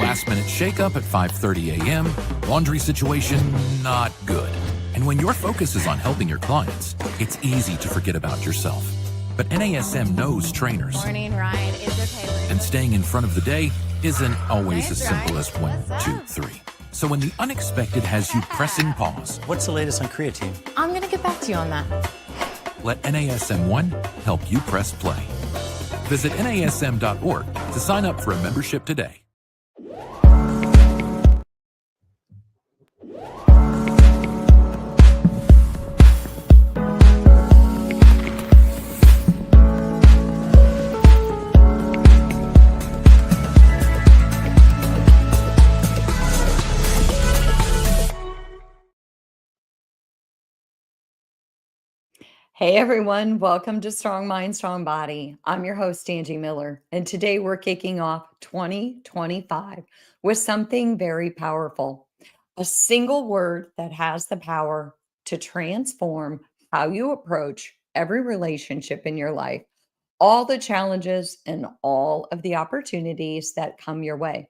Last-minute shakeup at 5:30 a.m., laundry situation not good. And when your focus is on helping your clients, it's easy to forget about yourself. But NASM knows trainers. Morning ride is okay. And staying in front of the day isn't always as simple as 1, 2, 3. So when the unexpected has you pressing pause, What's the latest on creatine? I'm going to get back to you on that. let NASM1 help you press play. Visit NASM.org to sign up for a membership today. Hey everyone, welcome to Strong Mind, Strong Body. I'm your host, Angie Miller, and today we're kicking off 2025 with something very powerful. A single word that has the power to transform how you approach every relationship in your life, all the challenges and all of the opportunities that come your way.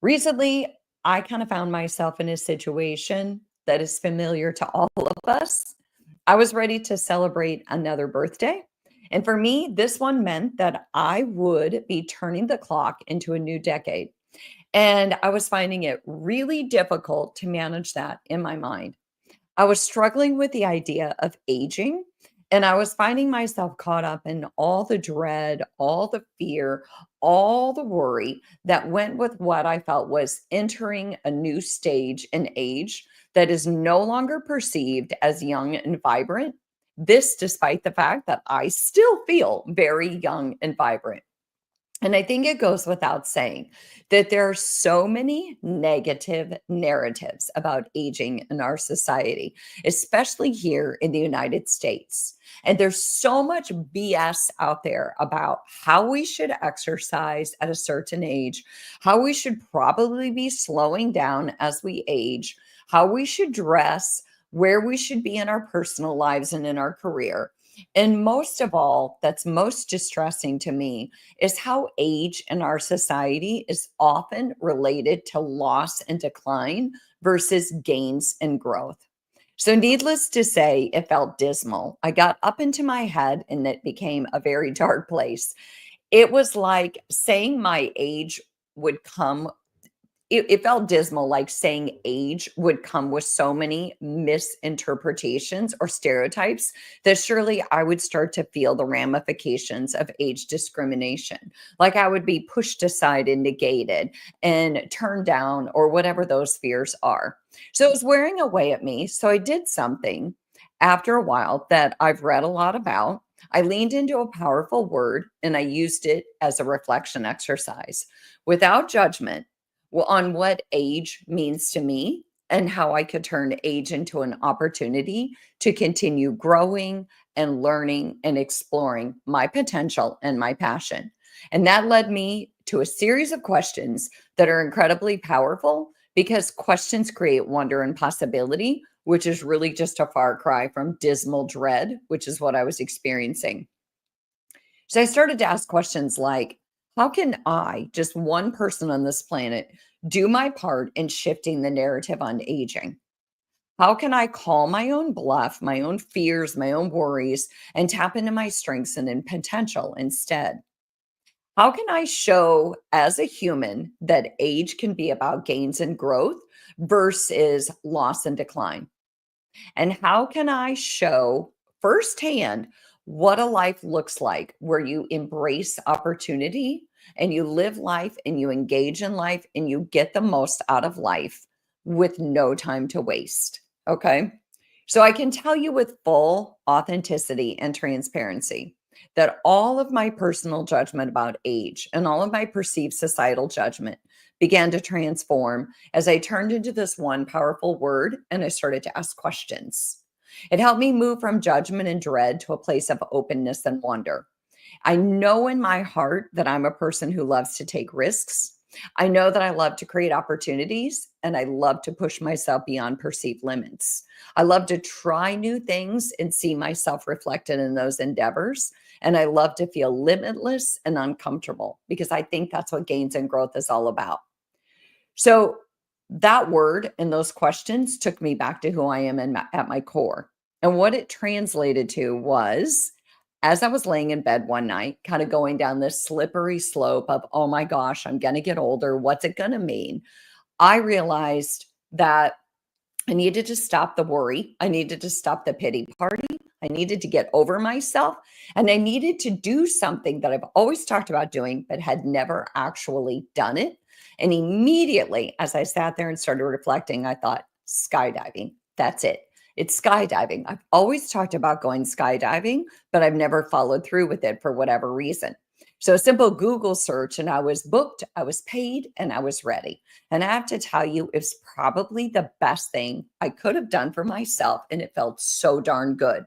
Recently, I kind of found myself in a situation that is familiar to all of us. I was ready to celebrate another birthday. And for me, this one meant that I would be turning the clock into a new decade. And I was finding it really difficult to manage that in my mind. I was struggling with the idea of aging, and I was finding myself caught up in all the dread, all the fear, all the worry that went with what I felt was entering a new stage in age that is no longer perceived as young and vibrant. This, despite the fact that I still feel very young and vibrant. And I think it goes without saying that there are so many negative narratives about aging in our society, especially here in the United States. And there's so much BS out there about how we should exercise at a certain age, how we should probably be slowing down as we age, how we should dress, where we should be in our personal lives and in our career. And most of all, that's most distressing to me is how age in our society is often related to loss and decline versus gains and growth. So, needless to say, it felt dismal. I got up into my head and it became a very dark place. It was like saying my age would come. It felt dismal, like saying age would come with so many misinterpretations or stereotypes that surely I would start to feel the ramifications of age discrimination. Like I would be pushed aside and negated and turned down or whatever those fears are. So it was wearing away at me. So I did something after a while that I've read a lot about. I leaned into a powerful word and I used it as a reflection exercise without judgment on what age means to me and how I could turn age into an opportunity to continue growing and learning and exploring my potential and my passion. And that led me to a series of questions that are incredibly powerful because questions create wonder and possibility, which is really just a far cry from dismal dread, which is what I was experiencing. So I started to ask questions like, how can I, just one person on this planet, do my part in shifting the narrative on aging? How can I call my own bluff, my own fears, my own worries, and tap into my strengths and in potential instead? How can I show as a human that age can be about gains and growth versus loss and decline? And how can I show firsthand what a life looks like where you embrace opportunity and you live life and you engage in life and you get the most out of life with no time to waste? Okay. So I can tell you with full authenticity and transparency that all of my personal judgment about age and all of my perceived societal judgment began to transform as I turned into this one powerful word and I started to ask questions. It helped me move from judgment and dread to a place of openness and wonder. I know in my heart that I'm a person who loves to take risks. I know that I love to create opportunities and I love to push myself beyond perceived limits. I love to try new things and see myself reflected in those endeavors. And I love to feel limitless and uncomfortable because I think that's what gains and growth is all about. So that word and those questions took me back to who I am at my core. And what it translated to was, as I was laying in bed one night, kind of going down this slippery slope of, oh my gosh, I'm going to get older. What's it going to mean? I realized that I needed to stop the worry. I needed to stop the pity party. I needed to get over myself. And I needed to do something that I've always talked about doing, but had never actually done it. And immediately, as I sat there and started reflecting, I thought, skydiving. That's it. It's skydiving. I've always talked about going skydiving, but I've never followed through with it for whatever reason. So a simple Google search, and I was booked, I was paid, and I was ready. And I have to tell you, it's probably the best thing I could have done for myself. And it felt so darn good.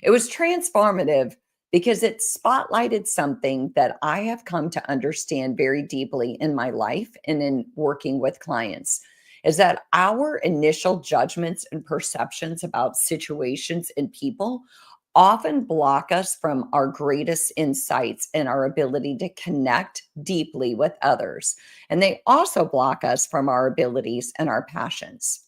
It was transformative because it spotlighted something that I have come to understand very deeply in my life and in working with clients is that our initial judgments and perceptions about situations and people often block us from our greatest insights and our ability to connect deeply with others. And they also block us from our abilities and our passions.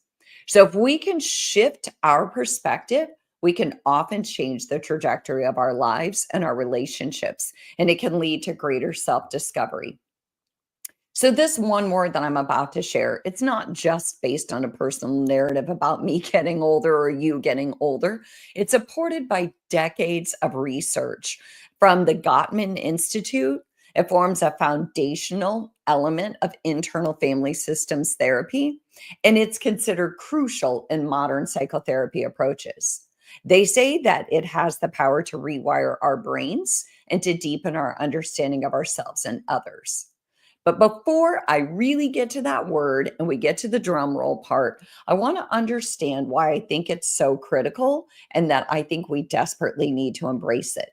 So if we can shift our perspective, we can often change the trajectory of our lives and our relationships, and it can lead to greater self-discovery. So this one word that I'm about to share, it's not just based on a personal narrative about me getting older or you getting older. It's supported by decades of research from the Gottman Institute. It forms a foundational element of internal family systems therapy, and it's considered crucial in modern psychotherapy approaches. They say that it has the power to rewire our brains and to deepen our understanding of ourselves and others. But before I really get to that word and we get to the drum roll part, I want to understand why I think it's so critical and that I think we desperately need to embrace it.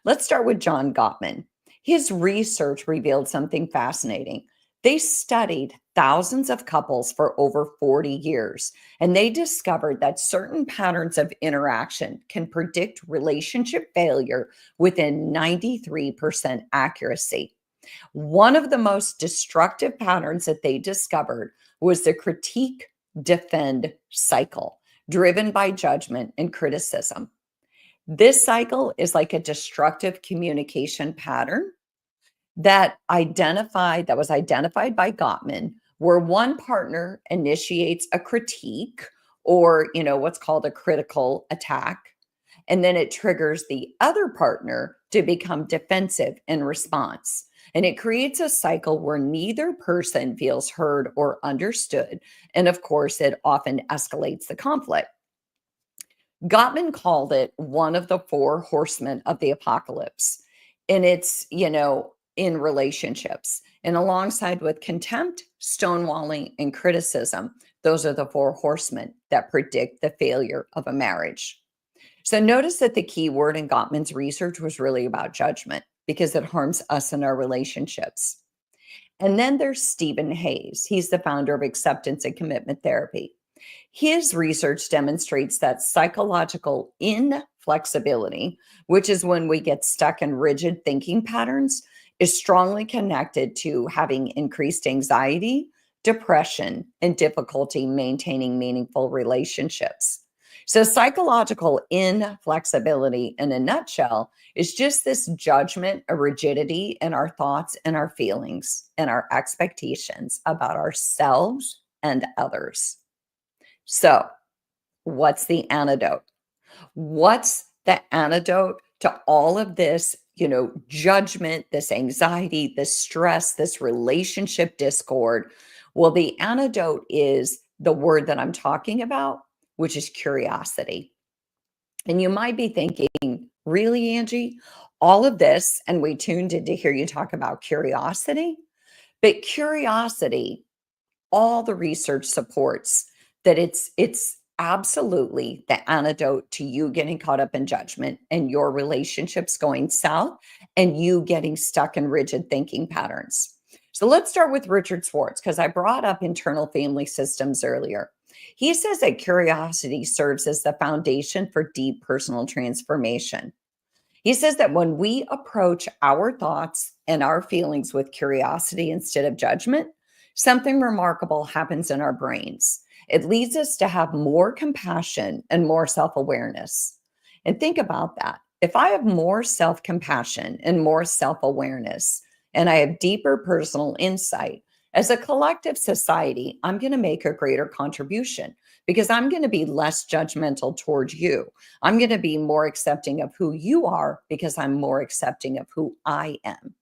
Let's start with John Gottman. His research revealed something fascinating. They studied thousands of couples for over 40 years, and they discovered that certain patterns of interaction can predict relationship failure within 93% accuracy. One of the most destructive patterns that they discovered was the critique defend cycle, driven by judgment and criticism. This cycle is like a destructive communication pattern that was identified by Gottman, where one partner initiates a critique or, what's called a critical attack, and then it triggers the other partner to become defensive in response. And it creates a cycle where neither person feels heard or understood. And of course, it often escalates the conflict. Gottman called it one of the four horsemen of the apocalypse. And it's, in relationships. And alongside with contempt, stonewalling, and criticism, those are the four horsemen that predict the failure of a marriage. So notice that the key word in Gottman's research was really about judgment because it harms us in our relationships. And then there's Stephen Hayes. He's the founder of acceptance and commitment therapy. His research demonstrates that psychological inflexibility, which is when we get stuck in rigid thinking patterns, is strongly connected to having increased anxiety, depression, and difficulty maintaining meaningful relationships. So, psychological inflexibility, in a nutshell, is just this judgment, a rigidity in our thoughts and our feelings and our expectations about ourselves and others. So, what's the antidote? What's the antidote to all of this, judgment, this anxiety, this stress, this relationship discord? Well, the antidote is the word that I'm talking about, which is curiosity. And you might be thinking, really, Angie, all of this, and we tuned in to hear you talk about curiosity, but curiosity, all the research supports that it's absolutely the antidote to you getting caught up in judgment and your relationships going south and you getting stuck in rigid thinking patterns. So let's start with Richard Schwartz, because I brought up internal family systems earlier. He says that curiosity serves as the foundation for deep personal transformation. He says that when we approach our thoughts and our feelings with curiosity instead of judgment, something remarkable happens in our brains. It leads us to have more compassion and more self awareness. And think about that. If I have more self compassion and more self awareness, and I have deeper personal insight, as a collective society, I'm going to make a greater contribution because I'm going to be less judgmental towards you. I'm going to be more accepting of who you are because I'm more accepting of who I am.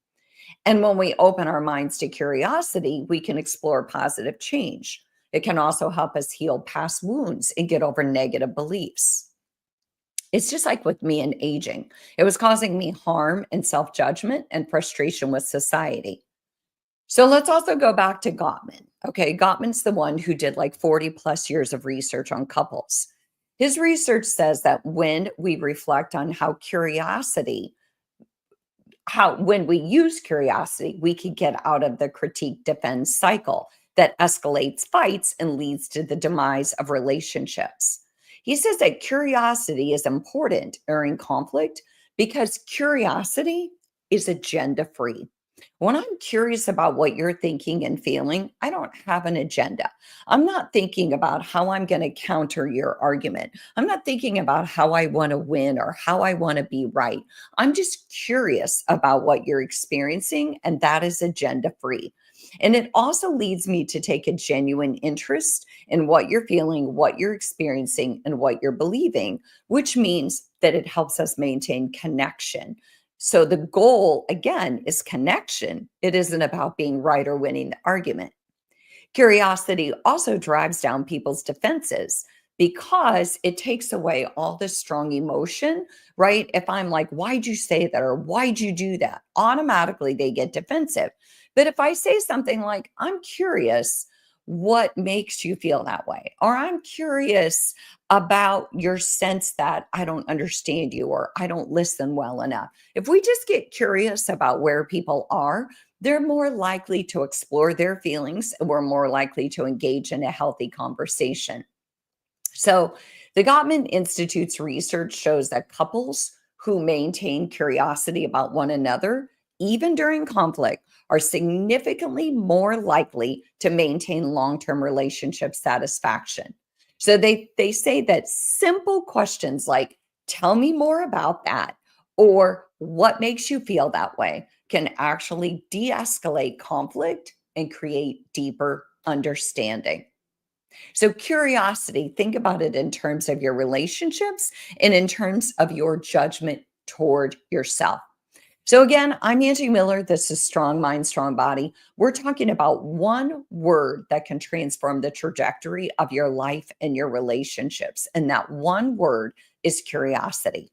And when we open our minds to curiosity, we can explore positive change. It can also help us heal past wounds and get over negative beliefs. It's just like with me and aging. It was causing me harm and self judgment and frustration with society. So let's also go back to Gottman. Okay, Gottman's the one who did like 40 plus years of research on couples. His research says that when we reflect on how when we use curiosity, we can get out of the critique defend cycle that escalates fights and leads to the demise of relationships. He says that curiosity is important during conflict because curiosity is agenda free. When I'm curious about what you're thinking and feeling, I don't have an agenda. I'm not thinking about how I'm going to counter your argument. I'm not thinking about how I want to win or how I want to be right. I'm just curious about what you're experiencing, and that is agenda free. And it also leads me to take a genuine interest in what you're feeling, what you're experiencing, and what you're believing, which means that it helps us maintain connection. So the goal, again, is connection. It isn't about being right or winning the argument. Curiosity also drives down people's defenses because it takes away all this strong emotion, right? If I'm like, why'd you say that? Or why'd you do that? Automatically they get defensive. But if I say something like, I'm curious, what makes you feel that way? Or I'm curious about your sense that I don't understand you or I don't listen well enough. If we just get curious about where people are, they're more likely to explore their feelings and we're more likely to engage in a healthy conversation. So, the Gottman Institute's research shows that couples who maintain curiosity about one another, even during conflict, are significantly more likely to maintain long term relationship satisfaction. So, they say that simple questions like, tell me more about that, or what makes you feel that way, can actually de escalate conflict and create deeper understanding. So, curiosity, think about it in terms of your relationships and in terms of your judgment toward yourself. So, again, I'm Angie Miller. This is Strong Mind, Strong Body. We're talking about one word that can transform the trajectory of your life and your relationships. And that one word is curiosity.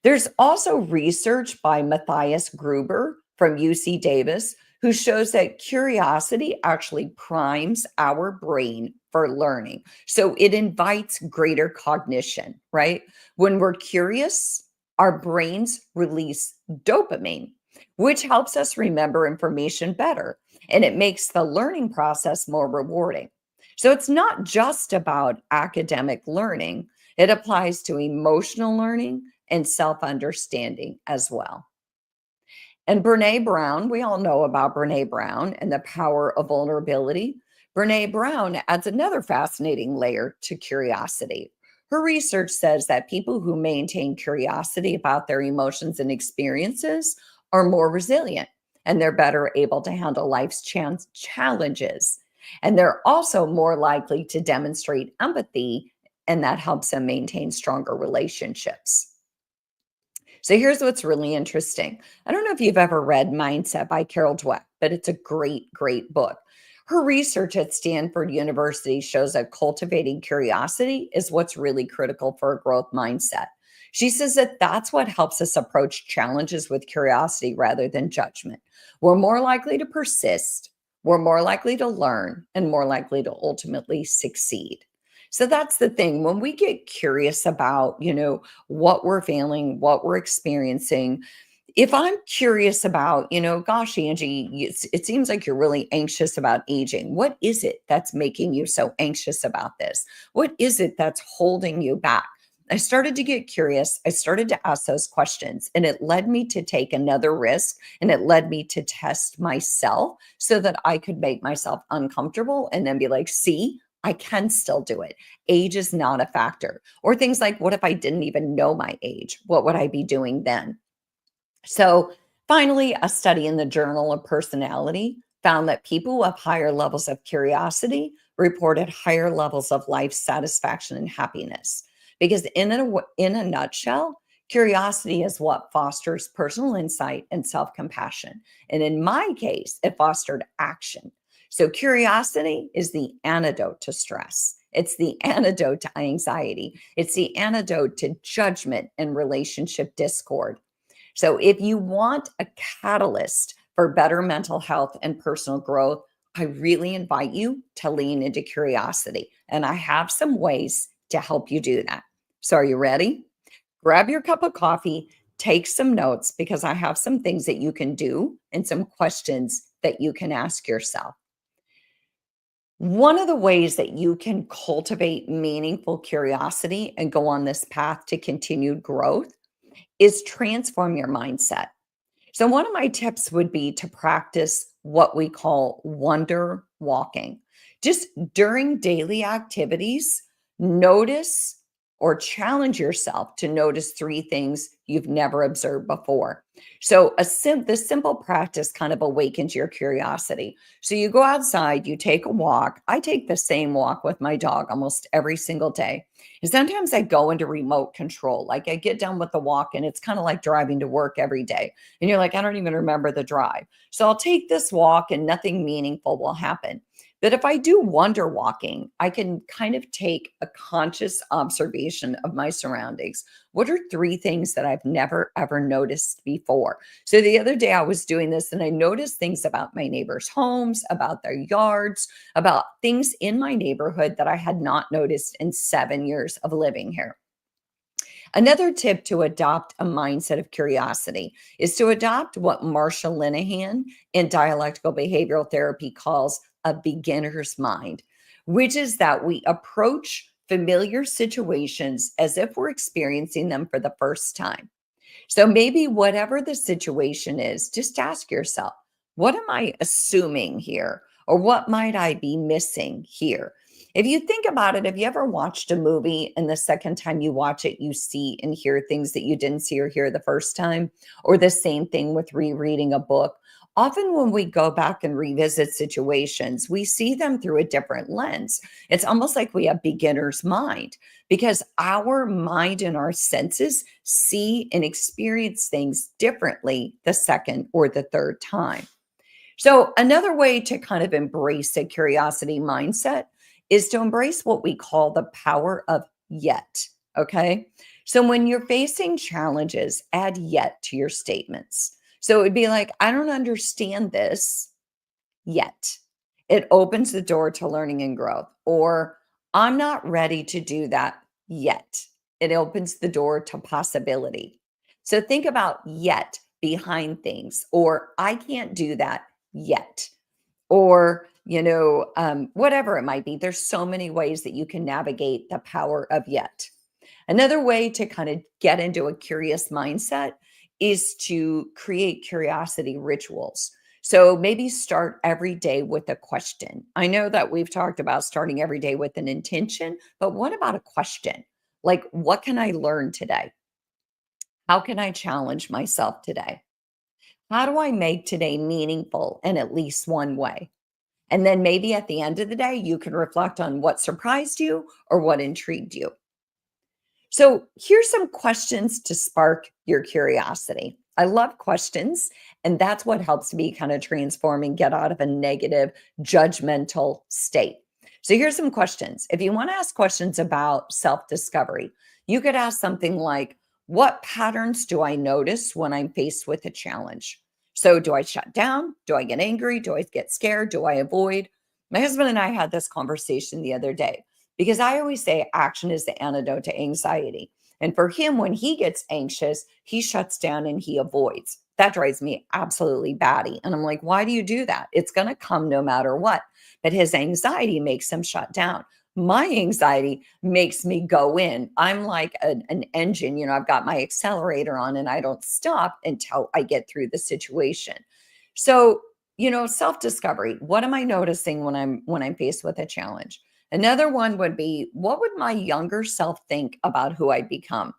There's also research by Matthias Gruber from UC Davis who shows that curiosity actually primes our brain for learning. So it invites greater cognition, right? When we're curious, our brains release dopamine, which helps us remember information better and it makes the learning process more rewarding. So it's not just about academic learning, it applies to emotional learning and self understanding as well. And Brene Brown, we all know about Brene Brown and the power of vulnerability. Brene Brown adds another fascinating layer to curiosity. Her research says that people who maintain curiosity about their emotions and experiences are more resilient and they're better able to handle life's challenges. And they're also more likely to demonstrate empathy, and that helps them maintain stronger relationships. So here's what's really interesting. I don't know if you've ever read Mindset by Carol Dweck, but it's a great, great book. Her research at Stanford University shows that cultivating curiosity is what's really critical for a growth mindset. She says that that's what helps us approach challenges with curiosity rather than judgment. We're more likely to persist, we're more likely to learn, and more likely to ultimately succeed. So that's the thing. When we get curious about, what we're feeling, what we're experiencing, if I'm curious about, gosh, Angie, it seems like you're really anxious about aging. What is it that's making you so anxious about this? What is it that's holding you back? I started to get curious. I started to ask those questions, and it led me to take another risk, and it led me to test myself so that I could make myself uncomfortable and then be like, see, I can still do it. Age is not a factor. Or things like, what if I didn't even know my age? What would I be doing then? So, finally, a study in the Journal of Personality found that people who have higher levels of curiosity reported higher levels of life satisfaction and happiness. Because, in a nutshell, curiosity is what fosters personal insight and self compassion. And in my case, it fostered action. So, curiosity is the antidote to stress. It's the antidote to anxiety. It's the antidote to judgment and relationship discord. So, if you want a catalyst for better mental health and personal growth, I really invite you to lean into curiosity. And I have some ways to help you do that. So, are you ready? Grab your cup of coffee, take some notes because I have some things that you can do and some questions that you can ask yourself. One of the ways that you can cultivate meaningful curiosity and go on this path to continued growth is transform your mindset. So, one of my tips would be to practice what we call wonder walking. Just during daily activities, notice or challenge yourself to notice three things you've never observed before. So, this simple practice kind of awakens your curiosity. So, you go outside, you take a walk. I take the same walk with my dog almost every single day. And sometimes I go into remote control. Like I get done with the walk, and it's kind of like driving to work every day. And you're like, I don't even remember the drive. So I'll take this walk and nothing meaningful will happen. But if I do wonder walking, I can kind of take a conscious observation of my surroundings. What are three things that I've never ever noticed before? So the other day I was doing this and I noticed things about my neighbors' homes, about their yards, about things in my neighborhood that I had not noticed in 7 years of living here. Another tip to adopt a mindset of curiosity is to adopt what Marsha Linehan in dialectical behavioral therapy calls a beginner's mind, which is that we approach familiar situations as if we're experiencing them for the first time. So maybe whatever the situation is, just ask yourself, what am I assuming here? Or what might I be missing here? If you think about it, have you ever watched a movie and the second time you watch it, you see and hear things that you didn't see or hear the first time? Or the same thing with rereading a book. Often, when we go back and revisit situations, we see them through a different lens. It's almost like we have beginner's mind because our mind and our senses see and experience things differently the second or the third time. So, another way to kind of embrace a curiosity mindset is to embrace what we call the power of yet. Okay. So, when you're facing challenges, add yet to your statements. So, it would be like, I don't understand this yet. It opens the door to learning and growth. Or, I'm not ready to do that yet. It opens the door to possibility. So, think about yet behind things, or I can't do that yet, or whatever it might be. There's so many ways that you can navigate the power of yet. Another way to kind of get into a curious mindset is to create curiosity rituals. So maybe start every day with a question. I know that we've talked about starting every day with an intention, but what about a question? Like, what can I learn today? How can I challenge myself today? How do I make today meaningful in at least one way? And then maybe at the end of the day, you can reflect on what surprised you or what intrigued you. So here's some questions to spark your curiosity. I love questions, and that's what helps me kind of transform and get out of a negative, judgmental state. So here's some questions. If you want to ask questions about self discovery, you could ask something like, what patterns do I notice when I'm faced with a challenge? So, do I shut down? Do I get angry? Do I get scared? Do I avoid? My husband and I had this conversation the other day because I always say action is the antidote to anxiety. And for him, when he gets anxious, he shuts down and he avoids. That drives me absolutely batty. And I'm like, why do you do that? It's going to come no matter what. But his anxiety makes him shut down. My anxiety makes me go in. I'm like an engine, I've got my accelerator on and I don't stop until I get through the situation. So, self-discovery. What am I noticing when I'm faced with a challenge? Another one would be, what would my younger self think about who I'd become?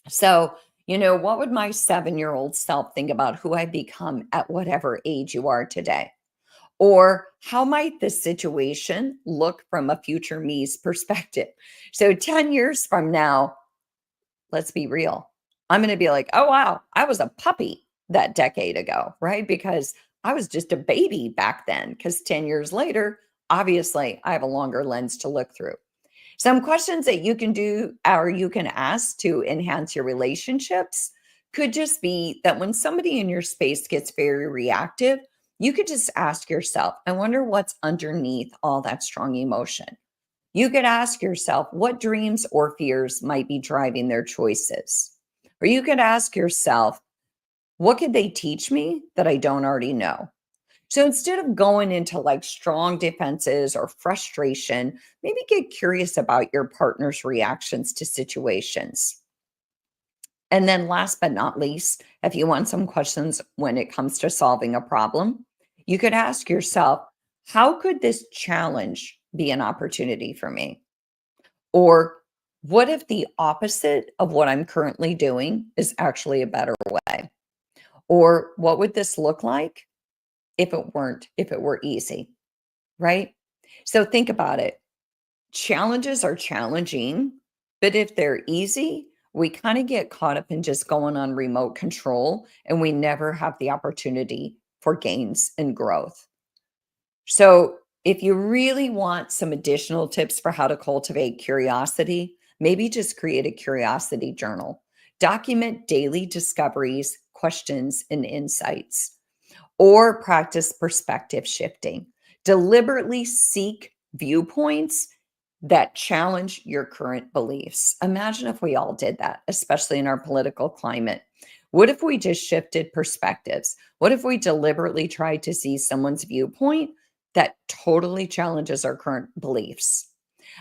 So, what would my 7-year-old self think about who I become at whatever age you are today? Or how might this situation look from a future me's perspective? So 10 years from now, let's be real. I'm going to be like, oh, wow, I was a puppy that decade ago, right? Because I was just a baby back then. Because 10 years later, obviously, I have a longer lens to look through. Some questions that you can do or you can ask to enhance your relationships could just be that when somebody in your space gets very reactive, you could just ask yourself, I wonder what's underneath all that strong emotion. You could ask yourself what dreams or fears might be driving their choices. Or you could ask yourself, what could they teach me that I don't already know? So instead of going into like strong defenses or frustration, maybe get curious about your partner's reactions to situations. And then last but not least, if you want some questions when it comes to solving a problem, you could ask yourself, how could this challenge be an opportunity for me? Or what if the opposite of what I'm currently doing is actually a better way? Or what would this look like if it were easy, right? So think about it. Challenges are challenging, but if they're easy, we kind of get caught up in just going on remote control and we never have the opportunity for gains and growth. So, if you really want some additional tips for how to cultivate curiosity, maybe just create a curiosity journal. Document daily discoveries, questions, and insights, or practice perspective shifting. Deliberately seek viewpoints that challenge your current beliefs. Imagine if we all did that, especially in our political climate. What if we just shifted perspectives? What if we deliberately tried to see someone's viewpoint that totally challenges our current beliefs?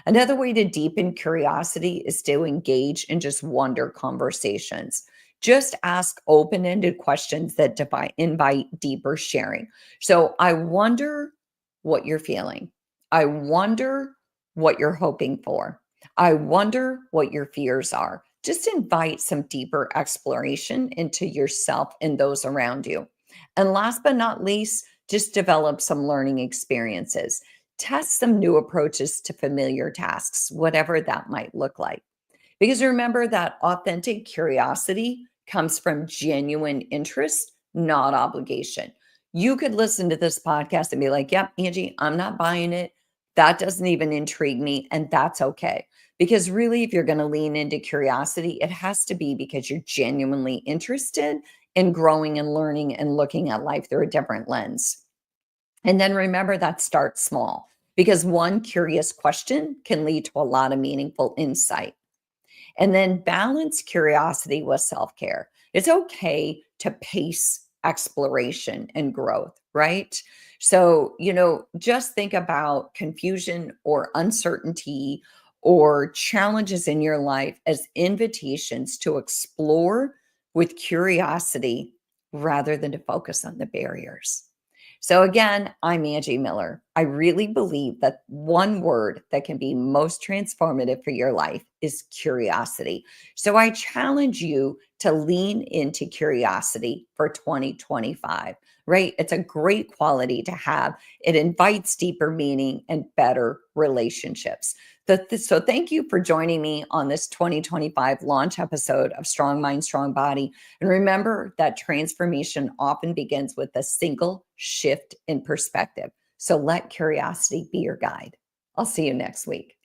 Another way to deepen curiosity is to engage in just wonder conversations. Just ask open ended questions that invite deeper sharing. So, I wonder what you're feeling. I wonder what you're hoping for. I wonder what your fears are. Just invite some deeper exploration into yourself and those around you. And last but not least, just develop some learning experiences. Test some new approaches to familiar tasks, whatever that might look like. Because remember that authentic curiosity comes from genuine interest, not obligation. You could listen to this podcast and be like, yep, Angie, I'm not buying it. That doesn't even intrigue me. And that's okay. Because really, if you're going to lean into curiosity, it has to be because you're genuinely interested in growing and learning and looking at life through a different lens. And then remember that start small because one curious question can lead to a lot of meaningful insight. And then balance curiosity with self care. It's okay to pace exploration and growth, right? So, just think about confusion or uncertainty or challenges in your life as invitations to explore with curiosity rather than to focus on the barriers. So, again, I'm Angie Miller. I really believe that one word that can be most transformative for your life is curiosity. So, I challenge you to lean into curiosity for 2025, right? It's a great quality to have. It invites deeper meaning and better relationships. So, thank you for joining me on this 2025 launch episode of Strong Mind, Strong Body. And remember that transformation often begins with a single shift in perspective. So let curiosity be your guide. I'll see you next week.